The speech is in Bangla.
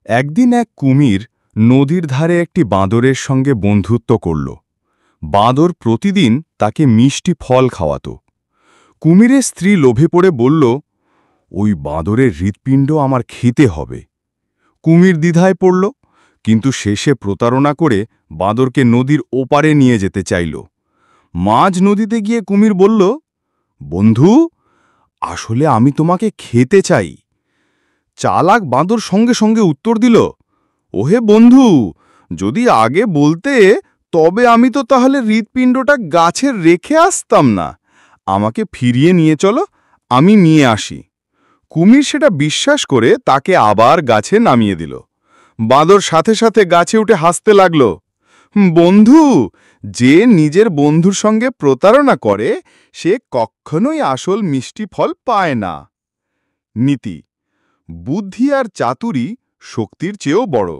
একদিন এক কুমির নদীর ধারে একটি বাঁদরের সঙ্গে বন্ধুত্ব করল। বাঁদর প্রতিদিন তাকে মিষ্টি ফল খাওয়াত। কুমিরের স্ত্রী লোভে পড়ে বলল, ওই বাঁদরের হৃৎপিণ্ড আমার খেতে হবে। কুমির দ্বিধায় পড়ল, কিন্তু শেষে প্রতারণা করে বাঁদরকে নদীর ওপারে নিয়ে যেতে চাইল। মাঝ নদীতে গিয়ে কুমির বলল, বন্ধু, আসলে আমি তোমাকে খেতে চাই। চালাক বাঁদর সঙ্গে সঙ্গে উত্তর দিল, ওহে বন্ধু, যদি আগে বলতে তবে আমি তো তাহলে হৃৎপিণ্ডটা গাছে রেখে আসতাম না। আমাকে ফিরিয়ে নিয়ে চলো, আমি নিয়ে আসি। কুমির সেটা বিশ্বাস করে তাকে আবার গাছে নামিয়ে দিল। বাঁদর সাথে সাথে গাছে উঠে হাসতে লাগল। বন্ধু, যে নিজের বন্ধুর সঙ্গে প্রতারণা করে সে কখনোই আসল মিষ্টি ফল পায় না। নীতি: বুদ্ধি আর চাতুরি শক্তির চেয়েও বড়।